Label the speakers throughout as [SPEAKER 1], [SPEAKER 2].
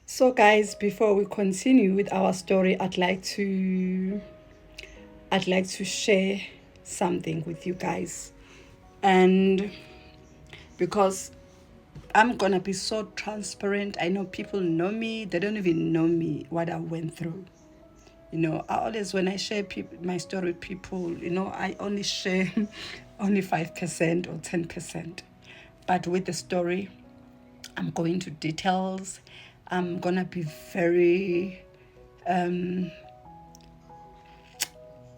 [SPEAKER 1] So, guys, before we continue with our story, I'd like to share something with you guys, and because I'm gonna be so transparent. I know people know me; they don't even know me what I went through. I always when I share my story with people, I only share only 5% or 10%, but with the story, I'm going to details. I'm gonna be very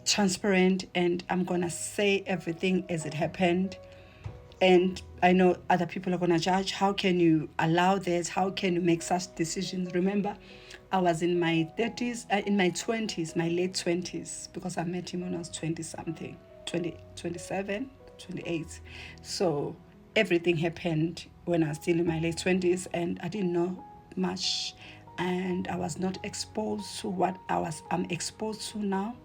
[SPEAKER 1] transparent, and I'm gonna say everything as it happened. And I know other people are gonna judge. How can you allow this? How can you make such decisions? Remember, I was in my 30s, in my 20s, my late 20s, because I met him when I was 20 something, 20, 27, 28. So everything happened when I was still in my late 20s, and I didn't know much, and I was not exposed to what I'm exposed to now.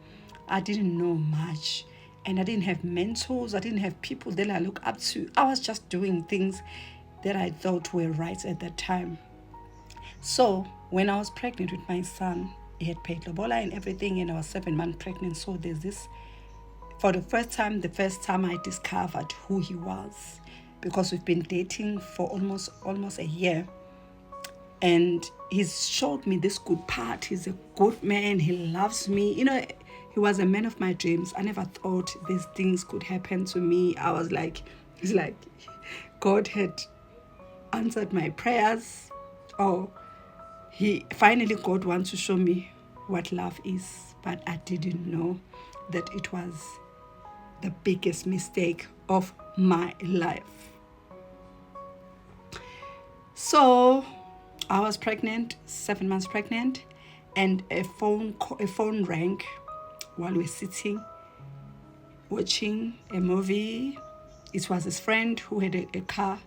[SPEAKER 1] I didn't know much, and I didn't have mentors. I didn't have people that I look up to. I was just doing things that I thought were right at that time. So when I was pregnant with my son, he had paid lobola and everything, and I was 7 months pregnant. So there's this, for the first time I discovered who he was, because we've been dating for almost a year, and he's showed me this good part. He's a good man. He loves me. He was a man of my dreams. I never thought these things could happen to me. I was like, it's like God had answered my prayers. Oh, he finally, God wants to show me what love is, but I didn't know that it was the biggest mistake of my life. So I was pregnant, 7 months pregnant, and a phone rang while we were sitting watching a movie. It was his friend who had a car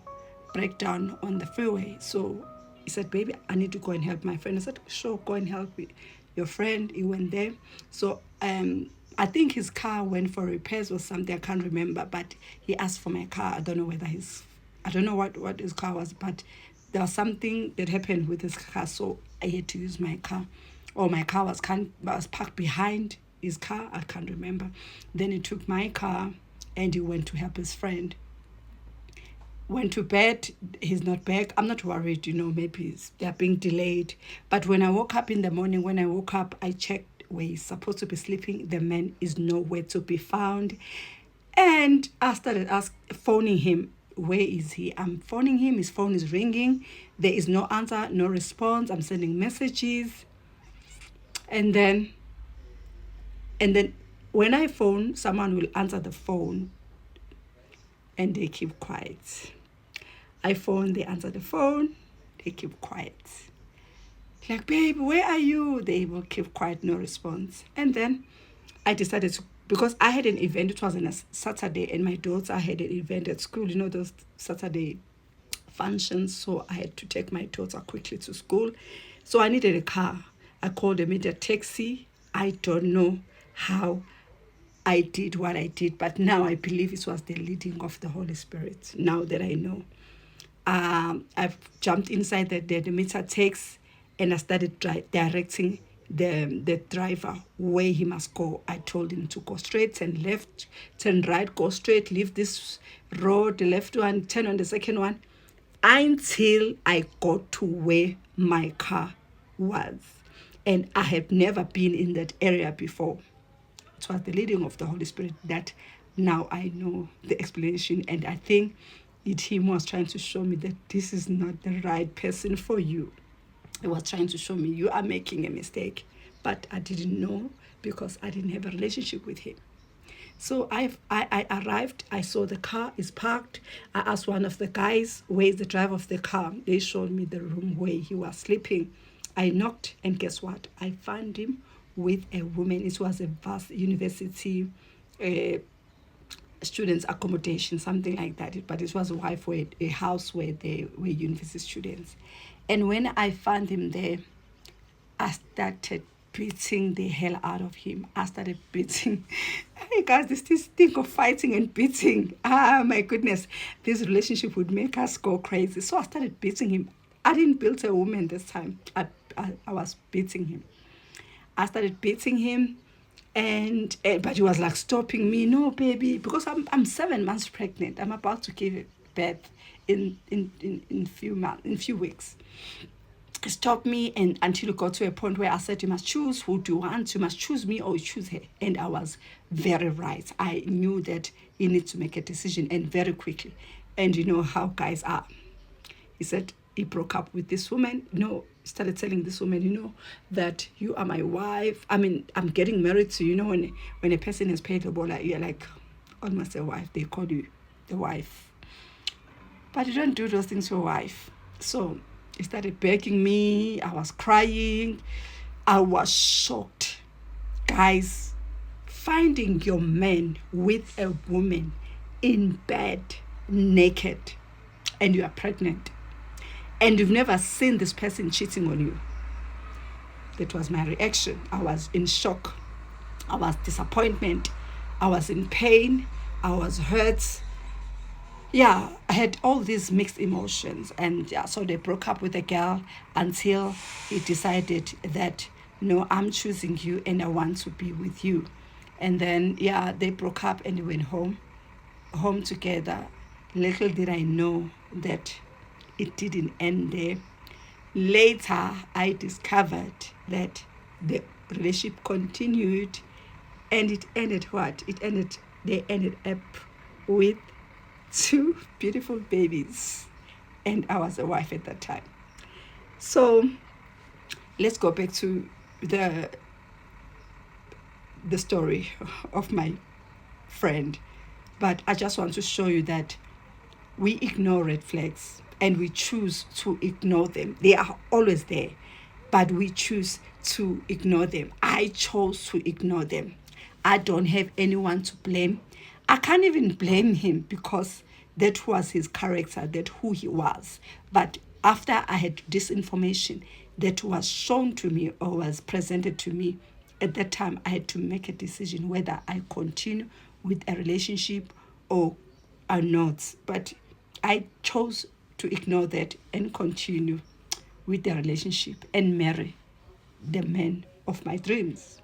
[SPEAKER 1] breakdown on the freeway. So he said, "Baby, I need to go and help my friend." I said, "Sure, go and help your friend." He went there. So I think his car went for repairs or something. I can't remember, but he asked for my car. I don't know what his car was, but there was something that happened with his car, so I had to use my car. Or my car was parked behind his car. I can't remember. Then he took my car and he went to help his friend. Went to bed. He's not back. I'm not worried. Maybe they're being delayed. But when I woke up in the morning, I checked where he's supposed to be sleeping. The man is nowhere to be found. And I started phoning him. Where is he? I'm phoning him. His phone is ringing. There is no answer, no response. I'm sending messages. And then when I phone, someone will answer the phone and they keep quiet. I phone, they answer the phone, they keep quiet. Like, "Babe, where are you?" They will keep quiet, no response. And then I decided to, because I had an event, it was on a Saturday, and my daughter had an event at school, those Saturday functions. So I had to take my daughter quickly to school. So I needed a car. I called a immediate taxi. I don't know how I did what I did, but now I believe it was the leading of the Holy Spirit. Now that I know, I've jumped inside the meter takes, and I started directing the driver where he must go. I told him to go straight, turn left, turn right, go straight, leave this road, the left one, turn on the second one, until I got to where my car was. And I had never been in that area before. It was the leading of the Holy Spirit that now I know the explanation. And I think him was trying to show me that this is not the right person for you. He was trying to show me you are making a mistake. But I didn't know, because I didn't have a relationship with him. So I arrived. I saw the car is parked. I asked one of the guys, "Where is the driver of the car?" They showed me the room where he was sleeping. I knocked, and guess what? I found him with a woman. It was a vast university students accommodation, something like that. But it was a house where they were university students. And when I found him there, I started beating the hell out of him. I started beating. Hey guys, this thing of fighting and beating. Ah, my goodness. This relationship would make us go crazy. So I started beating him. I didn't beat a woman this time. I was beating him. I started beating him, and but he was like stopping me. No, baby, because I'm 7 months pregnant. I'm about to give birth in few weeks. Stop me, and until it got to a point where I said, you must choose who do you want. You must choose me or you choose her. And I was very right. I knew that he needs to make a decision, and very quickly. And you know how guys are. He said he broke up with this woman. Started telling this woman, that you are my wife. I mean, I'm getting married to you. When a person has paid the ball, you're like almost a wife. They call you the wife. But you don't do those things to your wife. So he started begging me. I was crying. I was shocked. Guys, finding your man with a woman in bed, naked, and you are pregnant, and you've never seen this person cheating on you. That was my reaction. I was in shock. I was disappointed. I was in pain. I was hurt. Yeah, I had all these mixed emotions. And yeah, so they broke up with the girl until he decided that, no, I'm choosing you and I want to be with you. And then, yeah, they broke up and they went home together. Little did I know that it didn't end there. Later, I discovered that the relationship continued, and it ended what? They ended up with 2 beautiful babies, and I was a wife at that time. So let's go back to the story of my friend. But I just want to show you that we ignore red flags and we choose to ignore them. They are always there, but we choose to ignore them. I chose to ignore them. I don't have anyone to blame. I can't even blame him because that was his character, that who he was. But after I had this information that was shown to me or was presented to me, at that time I had to make a decision whether I continue with a relationship or not. But I chose to ignore that and continue with the relationship and marry the man of my dreams.